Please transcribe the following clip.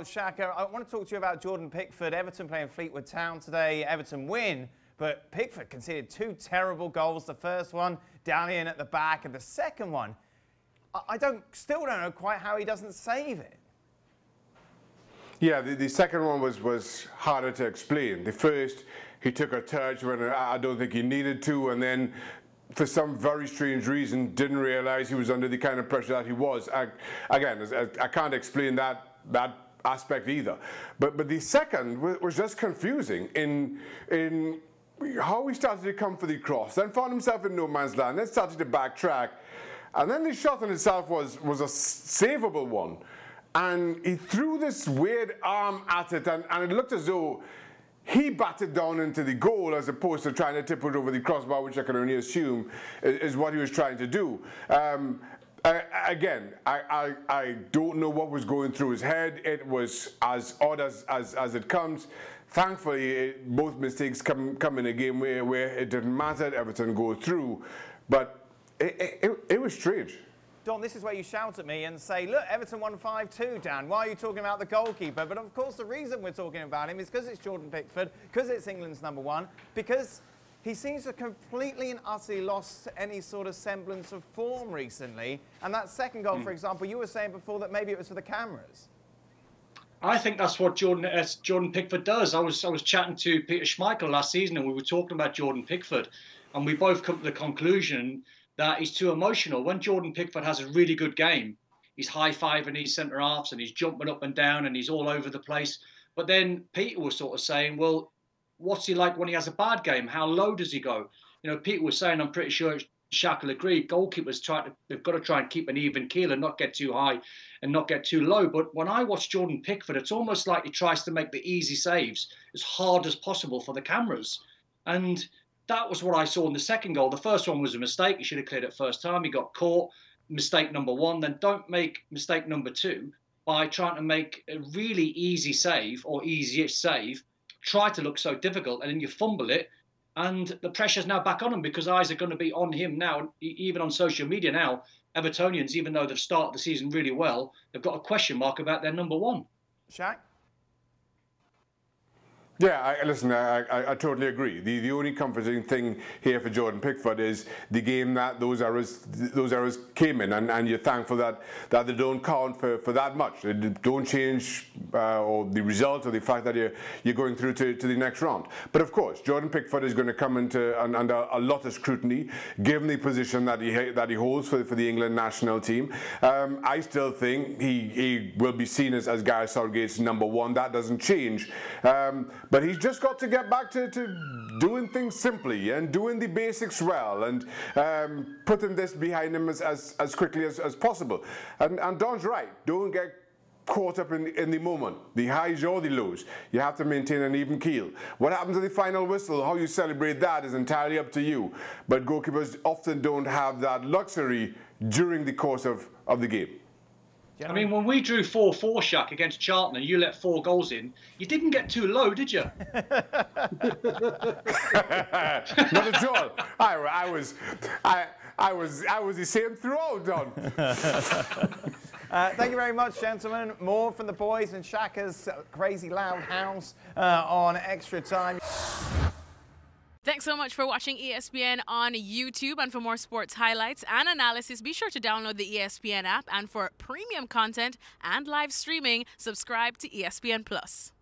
Shaka, I want to talk to you about Jordan Pickford. Everton playing Fleetwood Town today. Everton win, but Pickford conceded two terrible goals. The first one, down in at the back, and the second one, I still don't know quite how he doesn't save it. Yeah, the second one was harder to explain. The first, he took a touch when I don't think he needed to, and then for some very strange reason didn't realise he was under the kind of pressure that he was. I can't explain that aspect either. But the second was just confusing in how he started to come for the cross, then found himself in no man's land, then started to backtrack, and then the shot in itself was a savable one. And he threw this weird arm at it, and it looked as though he batted down into the goal as opposed to trying to tip it over the crossbar, which I can only assume is what he was trying to do. Again, I don't know what was going through his head. It was as odd as it comes. Thankfully, both mistakes come in a game where it didn't matter. Everton go through, but it was strange. Don, this is where you shout at me and say, look, Everton won 5-2, Dan. Why are you talking about the goalkeeper? But of course, the reason we're talking about him is because it's Jordan Pickford, because it's England's #1, because he seems to have completely and utterly lost any sort of semblance of form recently. And that second goal, for example, you were saying before that maybe it was for the cameras. I think that's what Jordan Pickford does. I was chatting to Peter Schmeichel last season, and we were talking about Jordan Pickford, and we both come to the conclusion that he's too emotional. When Jordan Pickford has a really good game, he's high-fiving his centre-halves and he's jumping up and down and he's all over the place. But then Peter was sort of saying, well, what's he like when he has a bad game? How low does he go? You know, Peter was saying, I'm pretty sure Shaka will agree, goalkeepers they've got to try and keep an even keel and not get too high and not get too low. But when I watch Jordan Pickford, it's almost like he tries to make the easy saves as hard as possible for the cameras. And that was what I saw in the second goal. The first one was a mistake. He should have cleared it first time. He got caught. Mistake number one. Then don't make mistake number two by trying to make a really easy save or easiest save. Try to look so difficult, and then you fumble it. And the pressure's now back on him because eyes are going to be on him now, even on social media now. Evertonians, even though they've started the season really well, they've got a question mark about their #1. Shaq? Yeah, listen, I totally agree. The only comforting thing here for Jordan Pickford is the game that those errors came in, and you're thankful that they don't count for that much. They don't change or the result or the fact that you're going through to the next round. But of course, Jordan Pickford is going to come under a lot of scrutiny, given the position that he holds for the England national team. I still think he will be seen as Gareth Southgate's #1. That doesn't change. But he's just got to get back to doing things simply and doing the basics well and putting this behind him as quickly as possible. And Don's right. Don't get caught up in the moment, the highs or the lows. You have to maintain an even keel. What happens at the final whistle, how you celebrate that is entirely up to you. But goalkeepers often don't have that luxury during the course of the game. I mean, when we drew 4-4, Shaq, against Charlton, and you let 4 goals in, you didn't get too low, did you? Not at all. I was the same throughout, Don. Thank you very much, gentlemen. More from the boys and Shaka's crazy loud house on Extra Time. Thanks so much for watching ESPN on YouTube, and for more sports highlights and analysis, be sure to download the ESPN app, and for premium content and live streaming, subscribe to ESPN+.